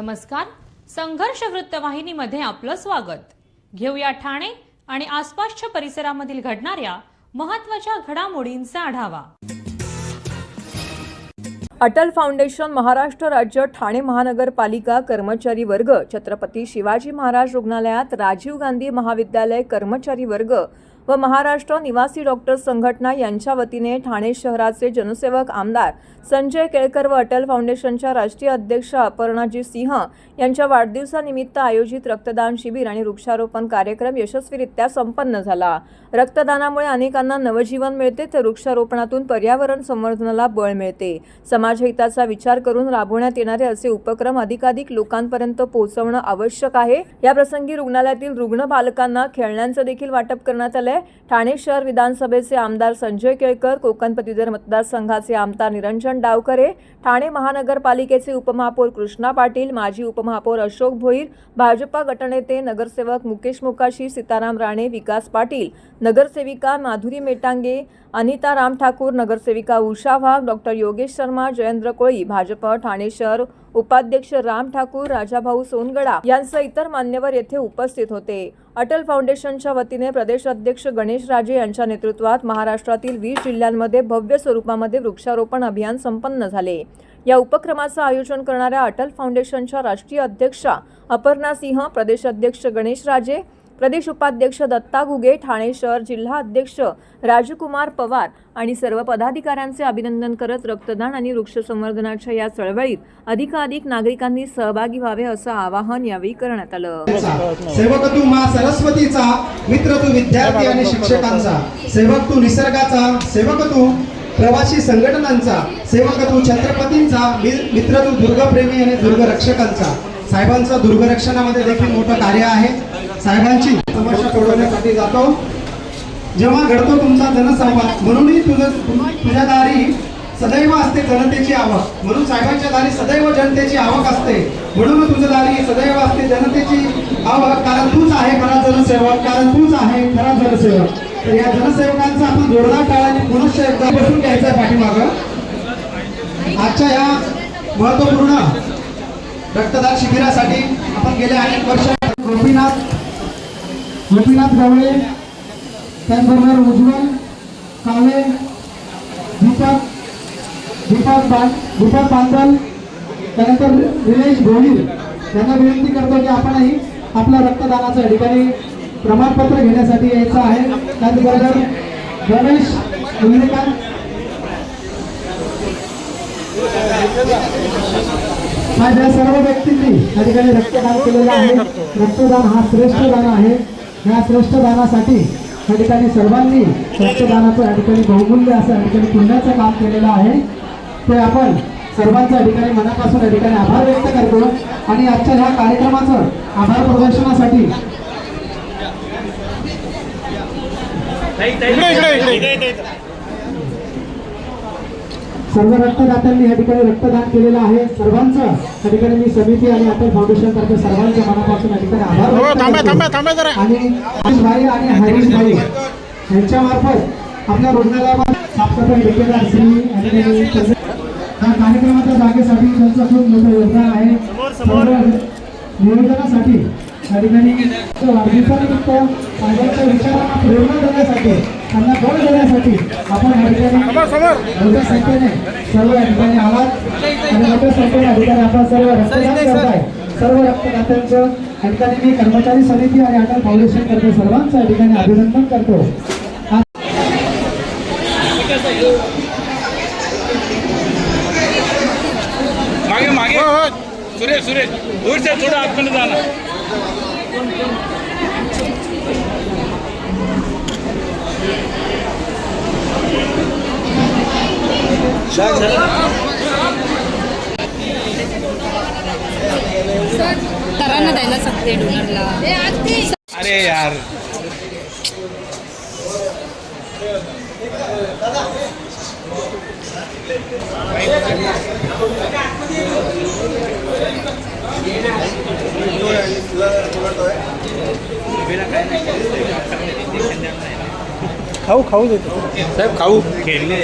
नमस्कार. संघर्ष वृत्तवाहिनीमध्ये आपलं स्वागत. घेऊया ठाणे आणि आसपासच्या परिसरामधील घडणाऱ्या महत्त्वाच्या घडामोडींचा आढावा. अटल फाउंडेशन महाराष्ट्र राज्य ठाणे महानगरपालिका कर्मचारी वर्ग छत्रपती शिवाजी महाराज रुग्णालयात राजीव गांधी महाविद्यालय कर्मचारी वर्ग व महाराष्ट्र निवासी डॉक्टर संघटना यांच्या वतीने ठाणे शहराचे जनसेवक आमदार संजय केळकर व अटल फाउंडेशनच्या राष्ट्रीय अध्यक्ष अपर्णाजी सिंह यांच्या वाढदिवसानिमित्त आयोजित रक्तदान शिबिर आणि वृक्षारोपण कार्यक्रम यशस्वीरित्या संपन्न झाला. रक्तदानामुळे अनेकांना नवजीवन मिळते तर वृक्षारोपणातून पर्यावरण संवर्धनाला बळ मिळते. समाजहिताचा विचार करून राबवण्यात येणारे असे उपक्रम अधिकाधिक लोकांपर्यंत पोहोचवणं आवश्यक आहे. या प्रसंगी रुग्णालयातील रुग्ण बालकांना खेळण्यांचं देखील वाटप करण्यात आले. ठाणे शहर विधानसभेचे आमदार संजय केळकर, कोकण पदवीधर मतदारसंघाचे आमदार निरंजन डावखरे, ठाणे महानगरपालिकेचे उपमहापौर कृष्णा पाटील, माजी उपमहापौर अशोक भोईर, भाजपा गटनेते नगरसेवक मुकेश मोकाशी, सीताराम राणे, विकास पाटील, नगरसेविका माधुरी मेटांगे, अनिता राम ठाकूर, नगरसेविका उषा वाघ, डॉक्टर योगेश शर्मा, जयेंद्र कोळी, भाजप ठाणे शहर उपाध्यक्ष राम ठाकूर, राजाभाऊ सोनगडा यांसह इतर मान्यवर येथे उपस्थित होते. अटल फाउंडेशनच्या वतीने प्रदेश अध्यक्ष गणेश राजे यांच्या नेतृत्वात महाराष्ट्रातील 20 जिल्ह्यांमध्ये भव्य स्वरूपामध्ये वृक्षारोपण अभियान संपन्न झाले. या उपक्रमाचं आयोजन करणाऱ्या अटल फाउंडेशनच्या राष्ट्रीय अध्यक्षा अपर्णा सिंह, प्रदेश अध्यक्ष गणेश राजे, प्रदेश उपाध्यक्ष दत्ता घुगे, ठाणे शहर जिल्हा अध्यक्ष राजकुमार पवार आणि सर्व पदाधिकाऱ्यांचे अभिनंदन करत रक्तदान आणि वृक्ष संवर्धनाच्या या चळवळीत अधिकाधिक नागरिकांनी सहभागी व्हावे असं आवाहन यावेळी करण्यात आलं. सेवक तू मा सरस्वतीचा, मित्र तू विद्यार्थी आणि शिक्षकांचा, सेवक तू निसर्गाचा, सेवक तू प्रवासी संघटनांचा, सेवक तू छत्रपतींचा, मित्र तू दुर्गप्रेमी आणि दुर्गरक्षकांचा. साहेबांचं दुर्गरक्षणामध्ये देखील मोठं कार्य आहे. साहेबांची समस्या सोडवण्यासाठी जातो. जेव्हा घडतो तुमचा जनसंवाद, म्हणूनही तुझ्या दारी सदैव असते जनतेची आवक. म्हणून साहेबांच्या दारी सदैव जनतेची आवक असते. म्हणून तुझ्या दारी सदैव असते जनतेची आवक, कारण तूच आहे खरा जनसेवक, कारण तूच आहे खरा जनसेवक. तर या जनसेवकांचा आपण जोरदार टाळ्याने पुनश्च एकदा बसून घ्यायचा पाठीमागं. आजच्या या महत्वपूर्ण रक्तदान शिबिरासाठी आपण गेल्या अनेक वर्ष गोपीनाथ गवळे, त्याचबरोबर उज्ज्वल काळे, दीपक बांदल, त्यानंतर निलेश भोईर यांना विनंती करतो की आपणही आपल्या रक्तदानाच्या ठिकाणी प्रमाणपत्र घेण्यासाठी यायचं आहे. त्याचबरोबर गणेश उल्लेखन माझ्या सर्व व्यक्तींनी या ठिकाणी रक्तदान केलेलं आहे. रक्तदान हा श्रेष्ठ दान आहे. या श्रेष्ठ दानासाठी या ठिकाणी सर्वांनी रक्तदानाचं या ठिकाणी बहुमूल्य असं या ठिकाणी पुण्याचं काम केलेलं आहे. ते आपण सर्वांच्या या ठिकाणी मनापासून या ठिकाणी आभार व्यक्त करतो. आणि आजच्या ह्या कार्यक्रमाचं आभार प्रदर्शनासाठी सर्व रक्तदात्यांनी या ठिकाणी रक्तदान केलेलं आहे. सर्वांचं या ठिकाणी मी समिती आणि अटल फाउंडेशन तर्फे सर्वांच्या मनापासून या ठिकाणी आभार व्यक्त करतो. आणि आशिष भाई आणि हरीश भाई यांच्या मार्फत आपल्या रुग्णालयामध्ये साफसफाई ठेकेदार श्री या कार्यक्रमाच्या जागेसाठी त्यांचं खूप मोठं योगदान आहे. नियोजनासाठी या ठिकाणी वाढदिवसानिमित्त माझ्याच्या विचारांना प्रेरणा देण्यासाठी, त्यांना बळ देण्यासाठी आपण या ठिकाणी मोठ्या संख्येने सर्व या ठिकाणी आलात आणि मोठ्या संख्येने या ठिकाणी आपण सर्व रक्तदान करताय. सर्व रक्तदात्यांचं या ठिकाणी मी कर्मचारी समिती आणि अटल फाउंडेशन तर्फे सर्वांचं या ठिकाणी अभिनंदन करतो. मागे मागे सुरेश दूर से थोड़ा आतमध्ये जाना. तरांना द्यायला सांगते डोनरला. अरे यार खाऊ देतो साहेब, खाऊ खेळले.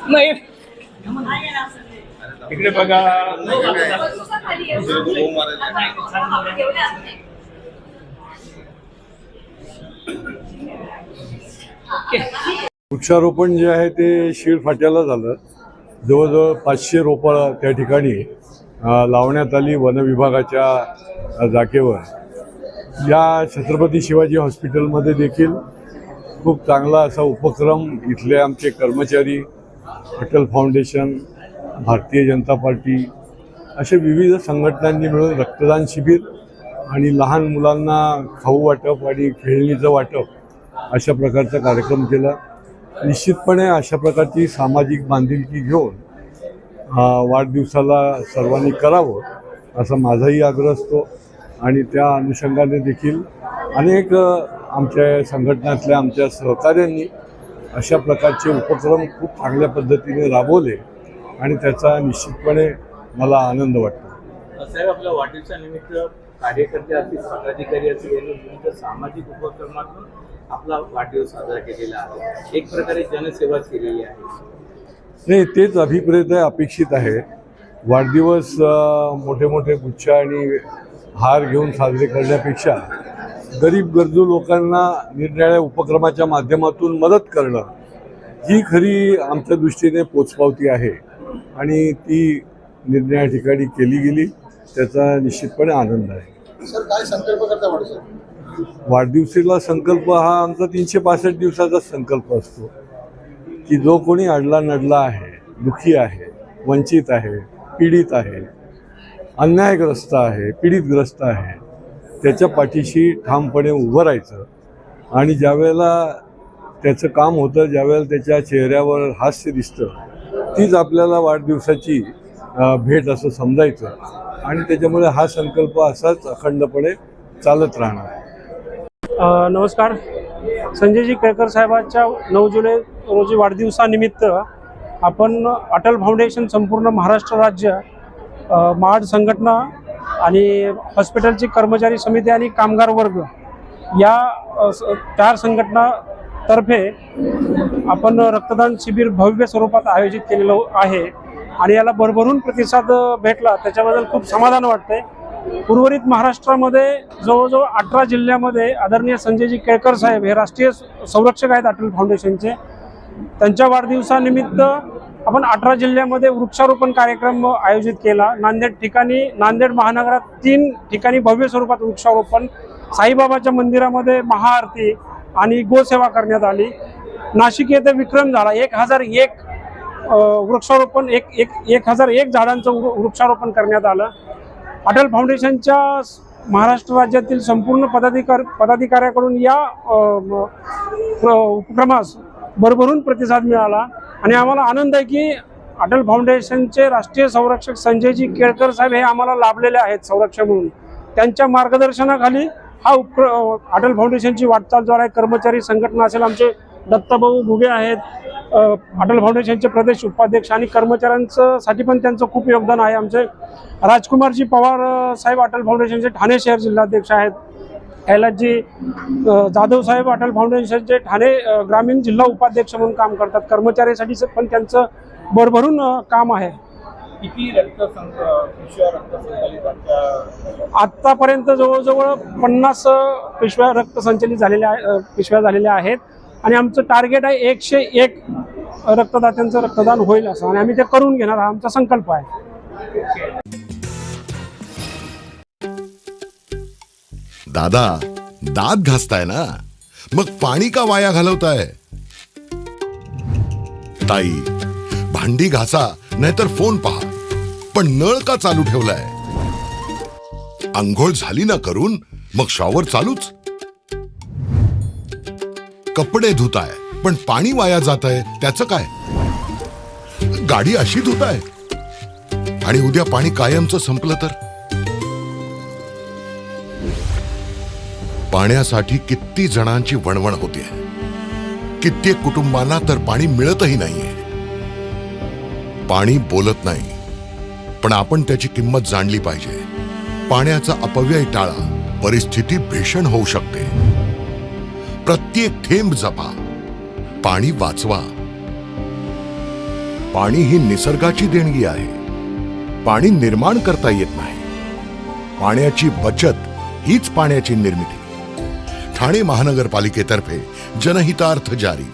नाही इकडे बघा. वृक्षारोपण जे आहे ते शीळ फाट्याला झालं. जवळजवळ 500 रोपं त्या ठिकाणी लावण्यात आली वन विभागाच्या जागेवर. या छत्रपती शिवाजी हॉस्पिटलमध्ये देखील खूप चांगला असा उपक्रम इथले आमचे कर्मचारी, अटल फाउंडेशन, भारतीय जनता पार्टी असे विविध संघटनांनी मिळून रक्तदान शिबिर आणि लहान मुलांना खाऊ वाटप आणि खेळणीचं वाटप अशा प्रकारचा कार्यक्रम केला. निश्चितपणे अशा प्रकारची सामाजिक बांधिलकी घेऊन वाढदिवसाला सर्वांनी करावं असा माझाही आग्रह असतो. आणि त्या अनुषंगाने देखील अनेक आमच्या संघटनातल्या आमच्या सहकाऱ्यांनी अशा प्रकारचे उपक्रम खूप चांगल्या पद्धतीने राबवले आणि त्याचा निश्चितपणे मला आनंद वाटतो. साहेब, आपल्या वाढदिवसानिमित्त कार्यकर्ते असतील, पदाधिकारी असतील यांनी विविध सामाजिक उपक्रमातून आपला वाढदिवस साजरा केलेला आहे. एक प्रकारे जनसेवा केलेली आहे. नाही, तेच अभिप्रेत आहे, अपेक्षित आहे. वाढदिवस मोठे मोठे गुच्छ आणि हार घेऊन साजरे करण्यापेक्षा गरीब गरजू लोकांना निरनिराळ्या उपक्रमाच्या माध्यमातून मदत करणं ही खरी आमच्या दृष्टीने पोचपावती आहे आणि ती निरनिराळ्या ठिकाणी केली गेली. त्याचा निश्चितपणे आनंद आहे. सर, काय संकल्प करता वाढदिवस? वाढदिवसाला संकल्प हा आमचा 365 दिवसाचा संकल्प असतो की जो कोणी अडला नडला आहे, दुःखी आहे, वंचित आहे, पीडित आहे, अन्यायग्रस्त आहे, पीडितग्रस्त आहे, त्याच्या पाठीशी ठामपणे उभं राहायचं. आणि ज्यावेळेला त्याचं काम होतं, ज्यावेळेला त्याच्या चेहऱ्यावर हास्य दिसतं, तीच आपल्याला वाढदिवसाची भेट असं समजायचं. आणि त्याच्यामुळे हा संकल्प असाच अखंडपणे चालत राहणार. नमस्कार. संजयजी केळकर साहेबांच्या 9 जुलै रोजी वाढदिवसानिमित्त आपण अटल फाउंडेशन, संपूर्ण महाराष्ट्र राज्य, महाड संघटना आणि हॉस्पिटलची कर्मचारी समिती आणि कामगार वर्ग या 4 संघटनातर्फे आपण रक्तदान शिबिर भव्य स्वरूपात आयोजित केलेलं आहे आणि याला भरभरून प्रतिसाद भेटला. त्याच्याबद्दल खूप समाधान वाटतंय. उर्वरित महाराष्ट्रामध्ये जवळजवळ 18 जिल्ह्यामध्ये आदरणीय संजयजी केळकर साहेब हे राष्ट्रीय संरक्षक आहेत अटल फाउंडेशनचे. त्यांच्या वाढदिवसानिमित्त आपण 18 जिल्ह्यामध्ये वृक्षारोपण कार्यक्रम आयोजित केला. नांदेड महानगरात 3 ठिकाणी भव्य स्वरूपात वृक्षारोपण, साईबाबाच्या मंदिरामध्ये महाआरती आणि गोसेवा करण्यात आली. नाशिक येथे विक्रम झाला. 1001 वृक्षारोपण, 1001 झाडांचं वृक्षारोपण करण्यात आलं. अटल फाउंडेशनच्या महाराष्ट्र राज्यातील संपूर्ण पदाधिकाऱ्याकडून या उपक्रमास भरभरून प्रतिसाद मिळाला आणि आम्हाला आनंद आहे की अटल फाउंडेशनचे राष्ट्रीय संरक्षक संजयजी केळकर साहेब हे आम्हाला लाभलेले आहेत संरक्षक म्हणून. त्यांच्या मार्गदर्शनाखाली हा अटल फाउंडेशनची वाटचाल चालू आहे. कर्मचारी संघटना असेल, आमचे दत्ताभाऊ घुगे आहेत अटल फाउंडेशनचे प्रदेश उपाध्यक्ष, आणि कर्मचाऱ्यांसाठी पण त्यांचं खूप योगदान आहे. आमचे राजकुमारजी पवार साहेब अटल फाउंडेशनचे ठाणे शहर जिल्हाध्यक्ष आहेत. कैलासजी जाधव साहेब अटल फाउंडेशनचे ठाणे ग्रामीण जिल्हा उपाध्यक्ष म्हणून काम करतात. कर्मचाऱ्यांसाठी पण त्यांचं भरभरून काम आहे. किती पिशव्या रक्त संकलित आत्तापर्यंत जवळजवळ 50 पिशव्या रक्त संचलित झालेल्या आहेत आणि आमचं टार्गेट आहे 101 रक्तदात्यांचं रक्तदान होईल असं, आणि आम्ही ते करून घेणार हा आमचा संकल्प आहे. दादा, दात घासताय ना, मग पाणी का वाया घालवताय? ताई, भांडी घासा नाहीतर फोन पहा, पण नळ का चालू ठेवलाय? अंघोळ झाली ना करून, मग शॉवर चालूच. कपडे धुताय पण पाणी वाया जात आहे त्याचं काय? गाडी अशी धुताय आणि उद्या पाणी कायमचं संपलं तर? पाण्यासाठी किती जणांची वणवण होते, कित्येक कुटुंबांना तर पाणी मिळतही नाहीये. पाणी बोलत नाही, पण आपण त्याची किंमत जाणली पाहिजे. पाण्याचा अपव्यय टाळा, परिस्थिती भीषण होऊ शकते. प्रत्येक थेंब जपा, पाणी वाचवा. पाणी ही निसर्गाची देणगी आहे. पाणी निर्माण करता येत नाही. पाण्याची बचत हीच पाण्याची निर्मिती. ठाणे महानगरपालिकेतर्फे जनहितार्थ जारी.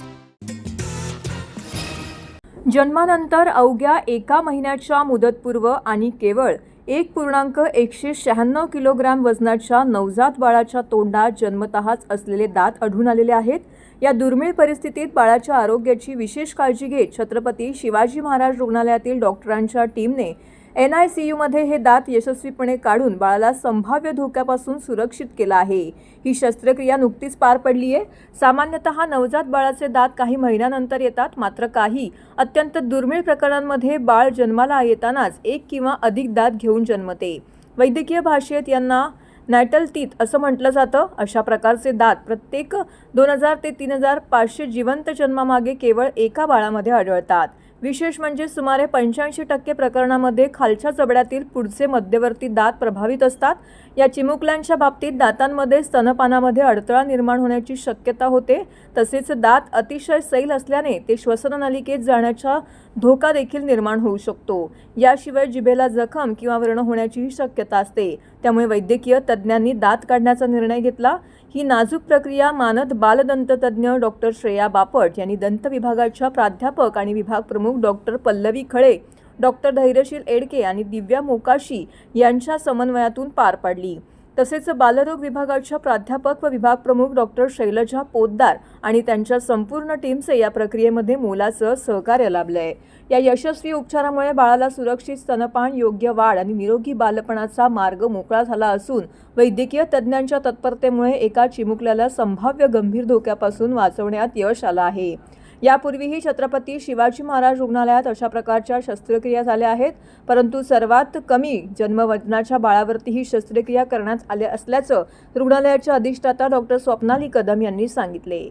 जन्मानंतर अवघ्या 1 महिन्याच्या मुदतपूर्व आणि केवळ 1.196 किलोग्राम वजनाच्या नवजात बाळाच्या तोंडात जन्मतःच असलेले दात आढळून आलेले आहेत. या दुर्मिळ परिस्थितीत बाळाच्या आरोग्याची विशेष काळजी घेत छत्रपती शिवाजी महाराज रुग्णालयातील डॉक्टरांच्या टीमने NICUमध्ये हे दात यशस्वीपणे काढून बाळाला संभाव्य धोक्यापासून सुरक्षित केलं आहे. ही शस्त्रक्रिया नुकतीच पार पडली आहे. सामान्यतः नवजात बाळाचे दात काही महिन्यानंतर येतात, मात्र काही अत्यंत दुर्मिळ प्रकरणांमध्ये बाळ जन्माला येतानाच 1 किंवा अधिक दात घेऊन जन्मते. वैद्यकीय भाषेत यांना नॅटल टीथ असं म्हटलं जातं. अशा प्रकारचे दात प्रत्येक 2000 ते 3500 जिवंत जन्मामागे केवळ एका बाळामध्ये आढळतात. विशेष म्हणजे सुमारे 85% प्रकरणामध्ये खालच्या जबड्यातील पुढचे मध्यवर्ती दात प्रभावित असतात. या चिमुकल्यांच्या बाबतीत दातांमध्ये स्तनपानामध्ये अडथळा निर्माण होण्याची शक्यता होते. तसेच दात अतिशय सैल असल्याने ते श्वसननलिकेत जाण्याचा धोका देखील निर्माण होऊ शकतो. याशिवाय जिभेला जखम किंवा व्रण होण्याचीही शक्यता असते. त्यामुळे वैद्यकीय तज्ज्ञांनी दात काढण्याचा निर्णय घेतला. ही नाजूक प्रक्रिया मानद बालदंततज्ञ डॉक्टर श्रेया बापट यांनी दंत विभागाच्या प्राध्यापक आणि विभाग प्रमुख डॉक्टर पल्लवी खळे, डॉक्टर धैर्यशील एडके आणि दिव्या मोकाशी यांच्या समन्वयातून पार पाडली. तसेच बालरोग विभागाच्या प्राध्यापक व विभाग प्रमुख डॉक्टर शैलजा पोद्दार आणि त्यांच्या संपूर्ण टीमचे या प्रक्रियेमध्ये मोलाचं सहकार्य लाभलंय. या यशस्वी उपचारामुळे बाळाला सुरक्षित स्तनपान, योग्य वाढ आणि निरोगी बालपणाचा मार्ग मोकळा झाला असून वैद्यकीय तज्ज्ञांच्या तत्परतेमुळे एका चिमुकल्याला संभाव्य गंभीर धोक्यापासून वाचवण्यात यश आलं आहे. यापूर्वीही छत्रपती शिवाजी महाराज रुग्णालयात अशा प्रकारच्या शस्त्रक्रिया झाल्या आहेत, परंतु सर्वात कमी जन्मवजनाच्या बाळावरती ही शस्त्रक्रिया करण्यात आली असल्याचं रुग्णालयाच्या अधिष्ठाता डॉक्टर स्वप्नाली कदम यांनी सांगितले.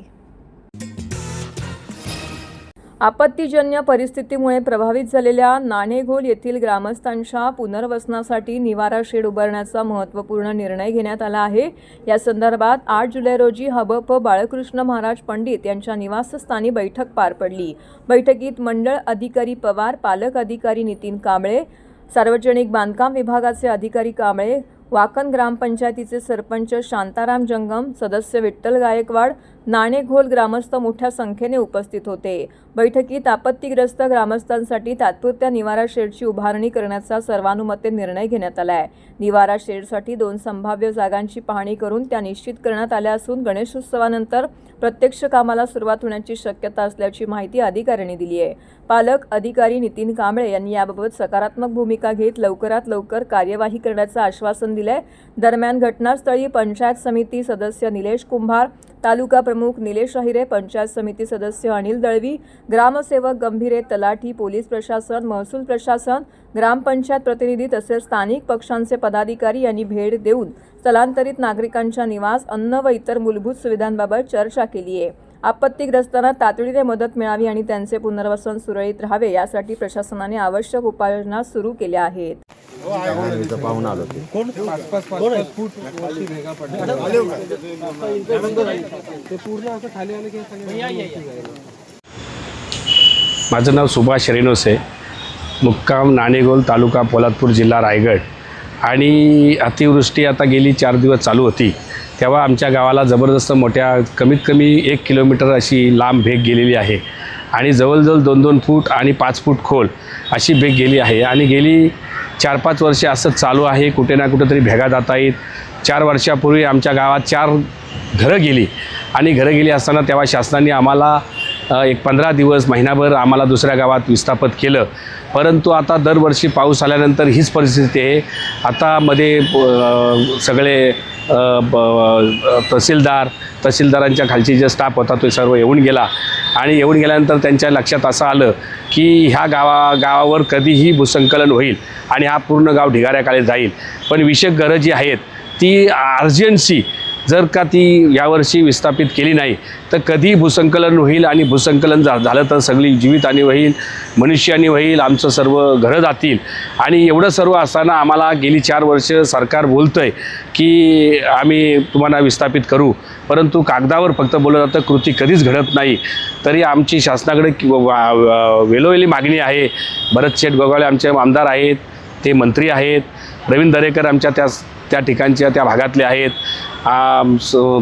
आपत्तीजन्य परिस्थितीमुळे प्रभावित झालेल्या नाणेघोल येथील ग्रामस्थांच्या पुनर्वसनासाठी निवारा शेड उभारण्याचा महत्त्वपूर्ण निर्णय घेण्यात आला आहे. या संदर्भात 8 जुलै रोजी हबप बाळकृष्ण महाराज पंडित यांच्या निवासस्थानी बैठक पार पडली. बैठकीत मंडळ अधिकारी पवार, पालक अधिकारी नितीन कांबळे, सार्वजनिक बांधकाम विभागाचे अधिकारी कांबळे, वाकण ग्रामपंचायतीचे सरपंच शांताराम जंगम, सदस्य विठ्ठल गायकवाड, नाणेघोल ग्रामस्थ मोठ्या संख्येने उपस्थित होते. बैठकीत आपत्तीग्रस्त ग्रामस्थांसाठी तात्पुरत्या निवारा शेडची उभारणी करण्याचा सर्वानुमते निर्णय घेण्यात आला आहे. निवारा शेडसाठी 2 संभाव्य जागांची पाहणी करून त्या निश्चित करण्यात आल्या असून गणेशोत्सवानंतर प्रत्यक्ष कामाला सुरुवात होण्याची शक्यता असल्याची माहिती अधिकाऱ्यांनी दिली आहे. पालक अधिकारी नितीन कांबळे यांनी याबाबत सकारात्मक भूमिका घेत लवकरात लवकर कार्यवाही करण्याचं आश्वासन दिलंय. दरम्यान घटनास्थळी पंचायत समिती सदस्य निलेश कुंभार, तालुका प्रमुख निलेश अहिरे, पंचायत समिती सदस्य अनिल दळवी, ग्रामसेवक गंभीरे, तलाठी, पोलीस प्रशासन, महसूल प्रशासन, ग्रामपंचायत प्रतिनिधी तसेच स्थानिक पक्षांचे पदाधिकारी यांनी भेट देऊन स्थलांतरित नागरिकांच्या निवास, अन्न व इतर मूलभूत सुविधांबाबत चर्चा केली आहे. आपत्तीग्रस्तांना तातडीने मदत मिळावी आणि त्यांचे पुनर्वसन सुरळीत राहावे यासाठी प्रशासनाने आवश्यक उपाययोजना सुरू केल्या आहेत. माझं नाव सुभाष रेणोसे, मुक्काम नाणेघोल, तालुका पोलादपूर, जिल्हा रायगड. आणि अतिवृष्टी आता गेली 4 दिवस चालू होती, तेव्हा आमच्या गावाला जबरदस्त मोठ्या कमीत कमी 1 किलोमीटर अशी लांब भेग गेलेली आहे आणि जवळजवळ 2-2 फूट आणि 5 फूट खोल अशी भेग गेली आहे. आणि गेली 4-5 वर्षे असं चालू आहे, कुठे ना कुठेतरी भेगा जात आहेत. 4 वर्षापूर्वी आमच्या गावात 4 घरं गेली आणि घरं गेली असताना तेव्हा शासनाने आम्हाला एक 15 दिवस, महिनाभर आम्हाला दुसऱ्या गावात विस्थापित केलं परंतु आता दरवर्षी पाऊस आल्यानंतर हीच परिस्थिती आहे. आता मध्ये सगळे तहसीलदारांच्या खालची जे स्टाफ होता तो सर्व येऊन गेला आणि येऊन गेल्यानंतर त्यांच्या लक्षात असं आलं की ह्या गावावर कधीही भूसंकलन होईल आणि हा पूर्ण गाव ढिगाऱ्याखाली जाईल. पण विशेष गरज जी आहेत ती अर्जन्सी जर का ती यावर्षी विस्थापित केली नाही तर कधी भूसंकलन होईल आणि भूसंकलन झालं तर सगळी जीवितहानी होईल, मनुष्यहानी होईल, आमचं सर्व घरं जातील. आणि एवढं सर्व असताना आम्हाला गेली 4 वर्ष सरकार बोलतं आहे की आम्ही तुम्हाला विस्थापित करू, परंतु कागदावर फक्त बोललं जातं, कृती कधीच घडत नाही. तरी आमची शासनाकडे वेळोवेळी मागणी आहे. भरत शेठ गोगावले आमचे आमदार आहेत, ते मंत्री आहेत, रवींद्र दरेकर आमच्या त्या ठिकाणच्या त्या भागातले आहेत,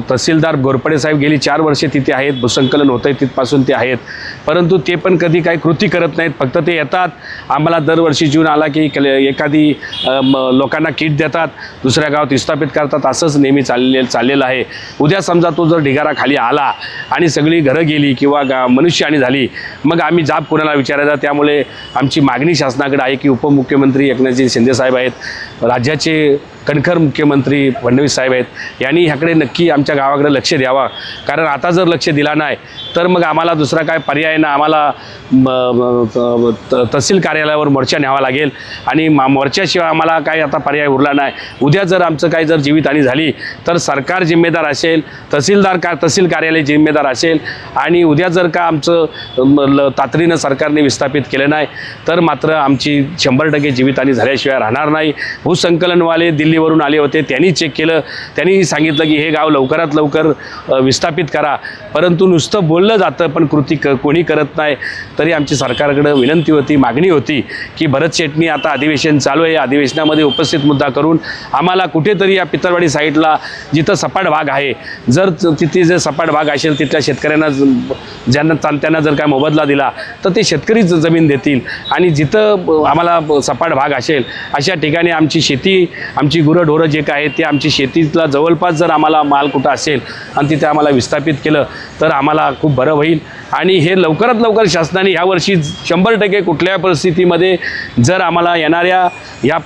तहसीलदार घोरपडे साहेब गेली 4 वर्षे तिथे आहेत, भूसंकलन होतं आहे तिथपासून ते आहेत, परंतु ते पण कधी काही कृती करत नाहीत. फक्त ते येतात, आम्हाला दरवर्षी जून आला की एखादी लोकांना किट देतात, दुसऱ्या गावात विस्थापित करतात, असंच नेहमी चाललेलं आहे. उद्या समजा तो जर ढिगारा खाली आला आणि सगळी घरं गेली किंवा मनुष्यहानी झाली, मग आम्ही जाब कोणाला विचारायचा. त्यामुळे आमची मागणी शासनाकडे आहे की उपमुख्यमंत्री एकनाथजी शिंदे साहेब आहेत, राज्याचे कणखर मुख्यमंत्री फडणवीस साहेब आहेत, यांनी ह्याकडे नक्की आमच्या गावाकडे लक्ष द्यावा. कारण आता जर लक्ष दिला नाही तर मग आम्हाला दुसरा काय पर्याय ना, आम्हाला तहसील कार्यालयावर मोर्चा न्यावा लागेल आणि मोर्चाशिवाय आम्हाला काय आता पर्याय उरला नाही. उद्या जर आमचं काय जर जीवितहानी झाली तर सरकार जिम्मेदार असेल, तहसील कार्यालय जिम्मेदार असेल. आणि उद्या जर का आमचं तातडीनं सरकारने विस्थापित केलं नाही तर मात्र आमची 100% जीवितहानी झाल्याशिवाय राहणार नाही. भूसंकलनवाले दिल्लीवरून आले होते, त्यांनी चेक केलं, त्यांनी सांगितलं की हे गाव लवकरात लवकर विस्थापित करा, परंतु नुसतं बोललं जातं पण कृती कोणी करत नाही. तरी आमची सरकारकडे विनंती होती, मागणी होती की भरत शेटनी आता अधिवेशन चालू आहे, अधिवेशनामध्ये उपस्थित मुद्दा करून आम्हाला कुठेतरी या पितळवाडी साईडला जिथं सपाट भाग आहे, जर तिथे जे सपाट भाग असेल तिथल्या शेतकऱ्यांना त्यांना जर काय मोबदला दिला तर ते शेतकरीच जमीन देतील. आणि जिथं आम्हाला सपाट भाग असेल अशा ठिकाणी आमची शेती, आमची गुरंढोरं जे काय आहेत ते आमची शेतीतला जवळपास जर आम्हाला माल कुठं असेल आणि तिथे आम्हाला विस्थापित केलं तर आम्हाला खूप बरं होईल. आणि हे लवकरात लवकर शासनाने यावर्षी 100% कुठल्या परिस्थितीमध्ये जर आम्हाला येणाऱ्या ह्या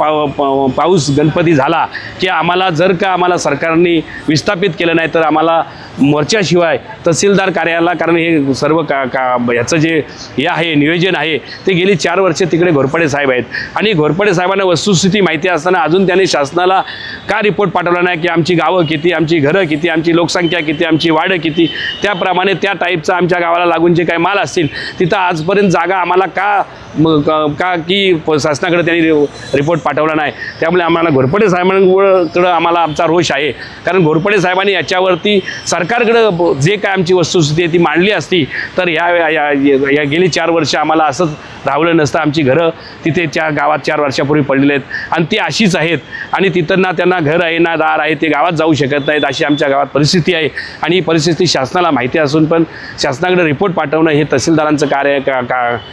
पाऊस गणपती झाला की आम्हाला जर का आम्हाला सरकारने विस्थापित केलं नाही तर आम्हाला मोर्चाशिवाय तहसीलदार कार्यालयाला, कारण हे सर्व ह्याचं जे हे आहे नियोजन आहे ते गेली 4 वर्षे तिकडे घोरपडे साहेब आहेत. आणि घोरपडे साहेबांना वस्तुस्थिती माहिती असताना अजून त्यांनी शासनाला का रिपोर्ट पाठवला नाही की आमची गावं किती, आमची घरं किती, आमची लोकसंख्या किती, आमची वाढ किती, त्याप्रमाणे त्या टाईपचं आमच्या गावाला लागून जे काही माल असतील तिथं आजपर्यंत जागा आम्हाला का की शासनाकडे त्यांनी रिपोर्ट पाठवला नाही. त्यामुळे आम्हाला घोरपडे साहेबांकडं आम्हाला आमचा रोष आहे. कारण घोरपडे साहेबांनी याच्यावरती सरकारकडं जे काय आमची वस्तुस्थिती आहे ती मांडली असती तर या गेली 4 वर्ष आम्हाला असंच राहवलं नसतं. आमची घरं तिथे त्या गावात 4 वर्षापूर्वी पडलेली आहेत आणि ती अशीच आहेत आणि तिथं ना त्यांना घर आहे ना दार आहे, ते गावात जाऊ शकत नाहीत, अशी आमच्या गावात परिस्थिती आहे. आणि ही परिस्थिती शासनाला माहिती असून पण शासनाकडे रिपोर्ट पाठवणं हे तहसीलदारांचं कार्य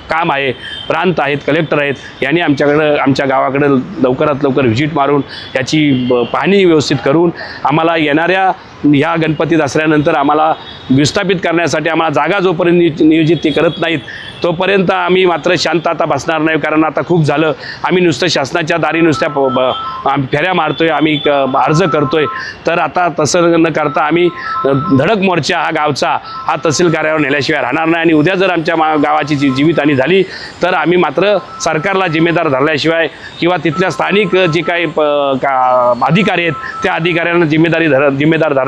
काम आहे. प्रांत आहेत, कलेक्टर आहेत, यांनी आमच्या गावाकडे लवकरात लवकर व्हिजिट मारून याची पाहणी व्यवस्थित करून आम्हाला येणाऱ्या ह्या गणपती दसऱ्यानंतर आम्हाला विस्थापित करण्यासाठी आम्हाला जागा जोपर्यंत नियोजित ते करत नाहीत तोपर्यंत आम्ही मात्र शांत आता बसणार नाही. कारण आता खूप झालं, आम्ही नुसतं शासनाच्या दारी नुसत्या फेऱ्या मारतोय, आम्ही अर्ज करतोय. तर आता तसं न करता आम्ही धडक मोर्चा हा गावचा हा तहसील कार्यालयावर नेल्याशिवाय राहणार नाही. आणि उद्या जर आमच्या गावाची जीवितहानी झाली तर आम्ही मात्र सरकारला जिम्मेदार धरल्याशिवाय किंवा तिथल्या स्थानिक जे काही अधिकारी आहेत त्या अधिकाऱ्यांना जिम्मेदार धरणार,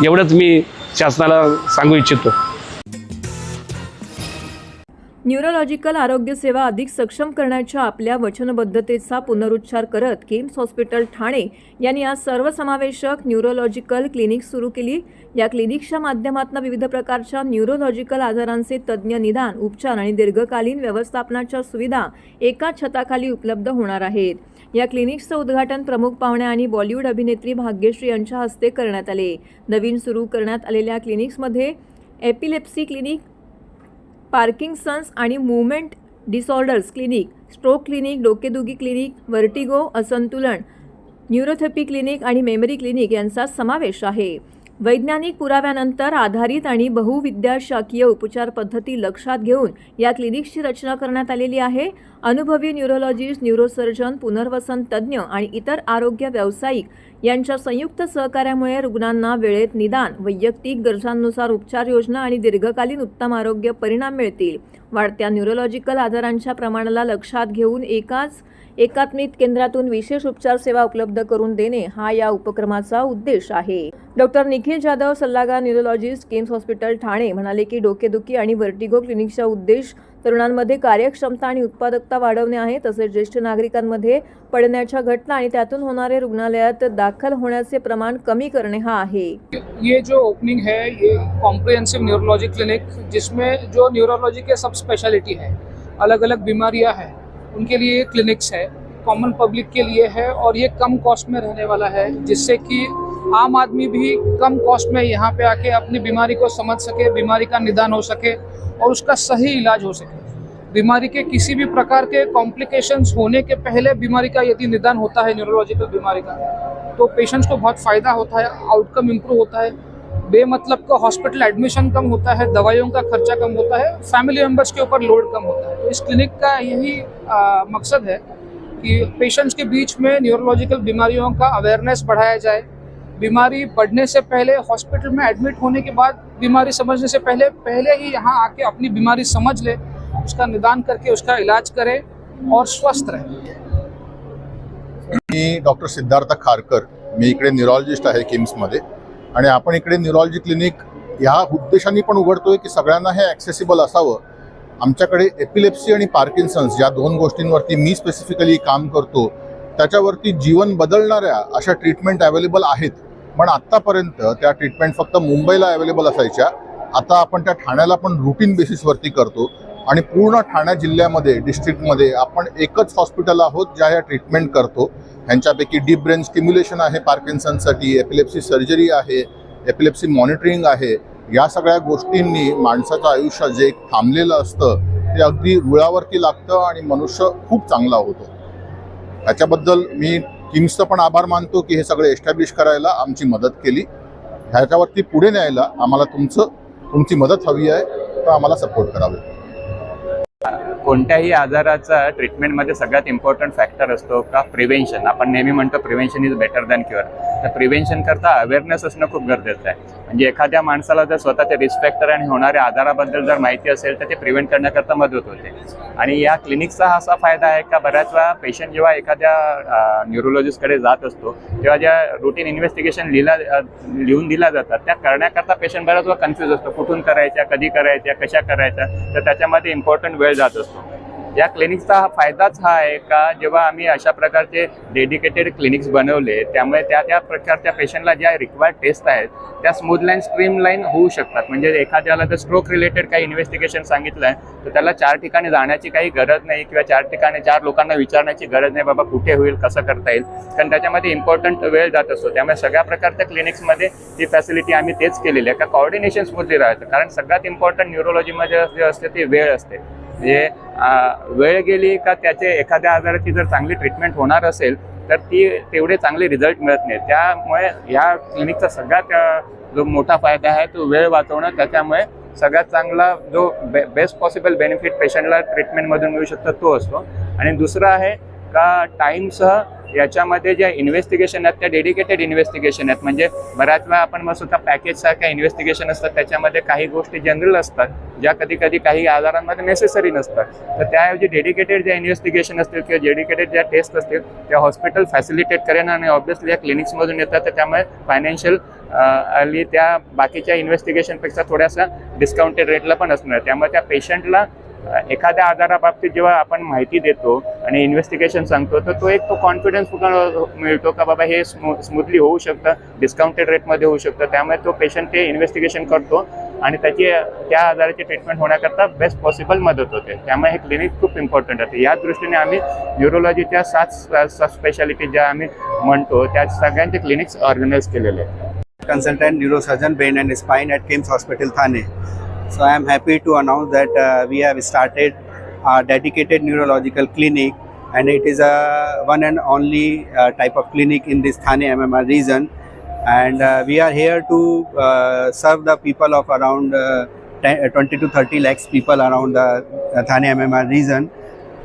एवढंच मी शासनाला सांगू इच्छितो. न्यूरोलॉजिकल आरोग्य सेवा अधिक सक्षम करण्याच्या आपल्या वचनबद्धतेचा पुनरुच्चार करत किम्स हॉस्पिटल ठाणे यांनी आज सर्वसमावेशक न्यूरोलॉजिकल क्लिनिक सुरू केली. या क्लिनिकच्या माध्यमातून विविध प्रकारच्या न्यूरोलॉजिकल आजारांचे तज्ज्ञ निदान, उपचार आणि दीर्घकालीन व्यवस्थापनाच्या सुविधा एकाच छताखाली उपलब्ध होणार आहेत. या क्लिनिक्सचं उद्घाटन प्रमुख पाहुणे आणि बॉलिवूड अभिनेत्री भाग्यश्री यांच्या हस्ते करण्यात आले. नवीन सुरू करण्यात आलेल्या क्लिनिक्समध्ये एपिलेप्सी क्लिनिक, पार्किन्सन्स आणि movement disorders clinic, stroke clinic, डोकेदुखी क्लिनिक, व्हर्टिगो, असंतुलन, न्यूरोथेरपी क्लिनिक आणि मेमरी क्लिनिक यांचा समावेश आहे. वैज्ञानिक पुराव्यानंतर आधारित आणि बहुविद्याशाखीय उपचार पद्धती लक्षात घेऊन या क्लिनिक्सची रचना करण्यात आलेली आहे. अनुभवी न्यूरोलॉजिस्ट, न्यूरोसर्जन, पुनर्वसन तज्ज्ञ आणि इतर आरोग्य व्यावसायिक यांच्या संयुक्त सहकार्यामुळे रुग्णांना वेळेत निदान, वैयक्तिक गरजांनुसार उपचार योजना आणि दीर्घकालीन उत्तम आरोग्य परिणाम मिळतील. वाढत्या न्यूरोलॉजिकल आजारांच्या प्रमाणाला लक्षात घेऊन एकात्मिक केंद्रातून विशेष उपचार सेवा उपलब्ध करून देणे हा या उपक्रमाचा उद्देश आहे. डॉक्टर निखिल जाधव, सल्लागार न्यूरोलॉजिस्ट, किम्स हॉस्पिटल ठाणे म्हणाले की डोकेदुखी आणि व्हर्टिगो क्लिनिकचा उद्देश तरुणांमध्ये कार्यक्षमता आणि उत्पादकता वाढवणे आहे. तसेच ज्येष्ठ नागरिकांमध्ये पडण्याच्या घटना आणि त्यातून होणारे रुग्णालयात दाखल होण्याचे प्रमाण कमी करणे हा आहे. ये जो ओपनिंग है ये कॉम्प्रिहेंसिव न्यूरोलॉजी क्लिनिक, जिसमें जो न्यूरोलॉजी के सब स्पेशलिटी है, अलग अलग बीमारियां हैं, उनके लिए ये क्लिनिक्स है, कॉमन पब्लिक के लिए है और ये कम कॉस्ट में रहने वाला है, जिससे कि आम आदमी भी कम कॉस्ट में यहाँ पे आके अपनी बीमारी को समझ सके, बीमारी का निदान हो सके और उसका सही इलाज हो सके. बीमारी के किसी भी प्रकार के कॉम्प्लिकेशंस होने के पहले बीमारी का यदि निदान होता है न्यूरोलॉजिकल बीमारी का, तो पेशेंट्स को बहुत फ़ायदा होता है, आउटकम इम्प्रूव होता है, बेमतलब का हॉस्पिटल एडमिशन कम होता है, दवाइयों का खर्चा कम होता है, फैमिली मेम्बर्स के ऊपर लोड कम होता है. तो इस क्लिनिक का यही मकसद है कि पेशेंट्स के बीच में न्यूरोलॉजिकल बीमारियों का अवेयरनेस बढ़ाया जाए. बीमारी बढ़ने से पहले, हॉस्पिटल में एडमिट होने के बाद, बीमारी समझने से पहले ही यहाँ आके अपनी बीमारी समझ ले, उसका निदान करके उसका इलाज करे और स्वस्थ रहे. मी डॉक्टर सिद्धार्थ खारकर, मी इकडे न्यूरोलॉजिस्ट आहे किम्समध्ये आणि आपण इकडे न्यूरोलॉजी क्लिनिक ह्या उद्देशाने पण उघडतोय की सगळ्यांना हे ॲक्सेसिबल असावं. आमच्याकडे एपिलेप्सी आणि पार्किन्सन्स या दोन गोष्टींवरती मी स्पेसिफिकली काम करतो. त्याच्यावरती जीवन बदलणाऱ्या अशा ट्रीटमेंट अवेलेबल आहेत, पण आत्तापर्यंत त्या ट्रीटमेंट फक्त मुंबईला अवेलेबल असायच्या. आता आपण त्या ठाण्याला पण रुटीन बेसिसवरती करतो आणि पूर्ण ठाणे जिल्ह्यामध्ये, डिस्ट्रिक्टमध्ये आपण एकच हॉस्पिटल आहोत ज्या या ट्रीटमेंट करतो. ह्यांच्यापैकी डीप ब्रेन स्टिम्युलेशन आहे पार्किन्सनसाठी, एपिलेप्सी सर्जरी आहे, एपिलेप्सी मॉनिटरिंग आहे. या सगळ्या गोष्टींनी माणसाचं आयुष्य जे एक थांबलेलं असतं ते अगदी रुळावरती लागतं आणि मनुष्य खूप चांगला होतो. ह्याच्याबद्दल मी किम्सचं पण आभार मानतो की हे सगळे एस्टॅब्लिश करायला आमची मदत केली. ह्याच्यावरती पुढे न्यायला आम्हाला तुमची मदत हवी आहे, तर आम्हाला सपोर्ट करावे. कोणत्याही आजाराचा ट्रीटमेंटमध्ये सगळ्यात इम्पॉर्टंट फॅक्टर असतो का प्रिव्हेन्शन. आपण नेहमी म्हणतो prevention is better than cure. तर प्रिव्हेन्शन करता अवेअरनेस असणं खूप गरजेचं आहे. म्हणजे एखाद्या माणसाला जर स्वतःचे रिस्क फॅक्टर आणि होणाऱ्या आजाराबद्दल जर माहिती असेल तर ते प्रिव्हेंट करण्याकरता मदत होते. आणि या क्लिनिकचा हा असा फायदा आहे का बऱ्याच वेळा पेशंट जेव्हा एखाद्या न्यूरोलॉजिस्टकडे जात असतो तेव्हा ज्या रुटीन इन्व्हेस्टिगेशन लिहून दिल्या जातात त्या करण्याकरता पेशंट बऱ्याच वेळा कन्फ्यूज असतो, कुठून करायच्या, कधी करायच्या, कशा करायच्या. तर त्याच्यामध्ये इम्पॉर्टंट वेळ जात असतो. या क्लिनिक्सचा फायदाच हा आहे का जेव्हा आम्ही अशा प्रकारचे डेडिकेटेड क्लिनिक्स बनवले त्यामुळे त्या प्रकारच्या पेशंटला ज्या रिक्वायर्ड टेस्ट आहेत त्या स्मूथलाईन स्ट्रीमलाईन होऊ शकतात. म्हणजे एखाद्याला जर स्ट्रोक रिलेटेड काही इन्व्हेस्टिगेशन सांगितलं आहे तर त्याला 4 ठिकाणी जाण्याची काही गरज नाही किंवा 4 लोकांना विचारण्याची गरज नाही बाबा कुठे होईल, कसं करता येईल, कारण त्याच्यामध्ये इम्पॉर्टंट वेळ जात असतो. त्यामुळे सगळ्या प्रकारच्या क्लिनिक्समध्ये ही फॅसिलिटी आम्ही तेच केलेली आहे का कॉर्डिनेशन स्मूथली राहतं. कारण सगळ्यात इम्पॉर्टंट न्यूरोलॉजीमध्ये जे असते ती वेळ असते. म्हणजे वेळ गेली का त्याचे एखाद्या आजाराची जर चांगली ट्रीटमेंट होणार असेल तर ती तेवढे चांगले रिझल्ट मिळत नाही. त्यामुळे ह्या क्लिनिकचा सगळ्यात जो मोठा फायदा आहे तो वेळ वाचवणं. त्याच्यामुळे सगळ्यात चांगला जो बेस्ट पॉसिबल बेनिफिट पेशंटला ट्रीटमेंटमधून मिळू शकतो तो असतो. आणि दुसरं आहे का टाईमसह याच्यामध्ये ज्या इन्व्हेस्टिगेशन आहेत त्या डेडिकेटेड इन्व्हेस्टिगेशन आहेत. म्हणजे बऱ्याच वेळा आपण मग स्वतः पॅकेजसारख्या इन्व्हेस्टिगेशन असतात त्याच्यामध्ये काही गोष्टी जनरल असतात ज्या कधी काही आजारांमध्ये नेसेसरी नसतात. तर त्याऐवजी डेडिकेटेड ज्या इन्व्हेस्टिगेशन असतील किंवा डेडिकेटेड ज्या टेस्ट असतील त्या हॉस्पिटल फॅसिलिटेट करेन आणि ऑब्व्हियसली या क्लिनिक्समधून येतात. तर त्यामुळे फायनान्शियल आणि त्या बाकीच्या इन्व्हेस्टिगेशनपेक्षा थोड्यासा डिस्काउंटेड रेटला पण असणार. त्यामुळे त्या पेशंटला एखाद्या आजाराबाबतीत जेव्हा आपण माहिती देतो आणि इन्व्हेस्टिगेशन सांगतो तर तो कॉन्फिडन्स मिळतो का बाबा हे स्मूथली होऊ शकतं, डिस्काउंटेड रेटमध्ये होऊ शकतं. त्यामुळे तो पेशंट ते इन्व्हेस्टिगेशन करतो आणि त्या आजाराची ट्रीटमेंट होण्याकरता बेस्ट पॉसिबल मदत होते. त्यामुळे हे क्लिनिक खूप इम्पॉर्टंट आहे. या दृष्टीने आम्ही न्यूरोलॉजीच्या 7 स्पेशालिटी ज्या आम्ही म्हणतो त्या सगळ्यांचे क्लिनिक्स ऑर्गनाईज केलेले आहेत. Consultant neurosurgeon, brain and spine at KIMS Hospital, Thane. So I am happy to announce that we have started a dedicated neurological clinic, and it is a one and only type of clinic in this Thane MMR region. and we are here to serve the people of around 20 to 30 lakhs people around the Thane MMR region.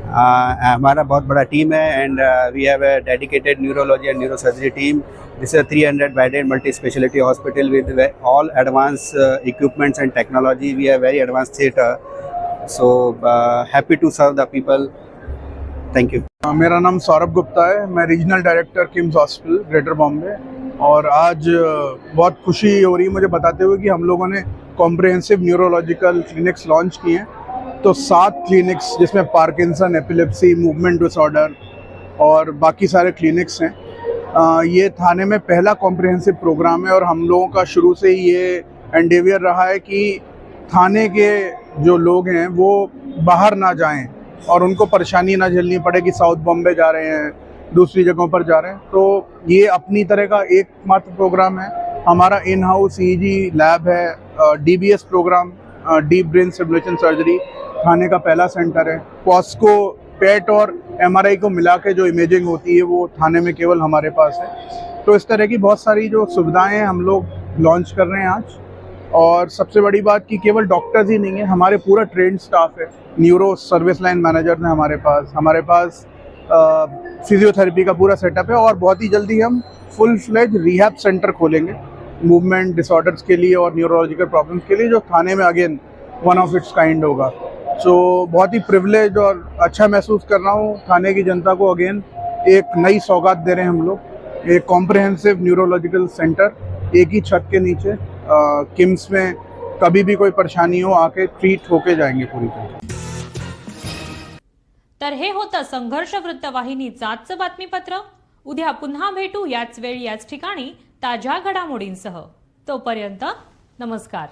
हमारा बहुत बड़ा team है and we have a dedicated neurology and neurosurgery team. This is a 300 bedded multi speciality hospital with all advanced equipments and technology. We have very advanced theatre, so happy to serve the people. Thank you. मेरा नाम सौरभ गुप्ता है. मैं regional director KIMS hospital greater Bombay. और आज बहुत खुशी हो रही है मुझे बताते हुए कि हम लोगों ने कॉम्प्रिहेंसिव न्यूरोलॉजिकल क्लिनिक्स लॉन्च किए हैं. तो 7 क्लिनिक्स जिसमें पार्किंसन, एपिलेप्सी, मूवमेंट डिसऑर्डर और बाकी सारे क्लिनिक्स हैं. ये थाने में पहला कॉम्प्रिहेंसिव प्रोग्राम है और हम लोगों का शुरू से ही ये एंडेवियर रहा है कि थाने के जो लोग हैं वो बाहर ना जाएं और उनको परेशानी ना झेलनी पड़े कि साउथ बॉम्बे जा रहे हैं, दूसरी जगहों पर जा रहे हैं. तो ये अपनी तरह का एकमात्र प्रोग्राम है. हमारा इन हाउस EEG लैब है, DBS program, deep brain stimulation surgery Thane का पहला सेंटर है. पॉस्को, पेट और MRI को मिला के जो इमेजिंग होती है वो थाने में केवल हमारे पास है. तो इस तरह की बहुत सारी जो सुविधाएं हम लोग लॉन्च कर रहे हैं आज. और सबसे बड़ी बात कि केवल डॉक्टर्स ही नहीं है, हमारे पूरा ट्रेंड स्टाफ है. न्यूरो सर्विस लाइन मैनेजर हैं हमारे पास फिजियोथेरेपी का पूरा सेटअप है. और बहुत ही जल्दी हम फुल फ्लेज रिहैब सेंटर खोलेंगे मूवमेंट डिसऑर्डर्स के लिए और न्यूरोलॉजिकल प्रॉब्लम्स के लिए, जो थाने में again one of its kind होगा. सो बहुत ही प्रिविलेज और अच्छा महसूस कर रहा हूँ. थाने की जनता को अगेन एक नई सौगात दे रहे हैं हम लोग, एक कॉम्प्रिहेंसिव न्यूरोलॉजिकल सेंटर एक ही छत के नीचे. किम्स में कभी भी कोई परेशानी हो आके ट्रीट होके जाएंगे पूरी तरह. तर हे होतं संघर्ष वृत्तवाहिनीचं आजचं बातमीपत्र. उद्या पुन्हा भेटू याच वेळी याच ठिकाणी ताज्या घडामोडींसह. तोपर्यंत नमस्कार.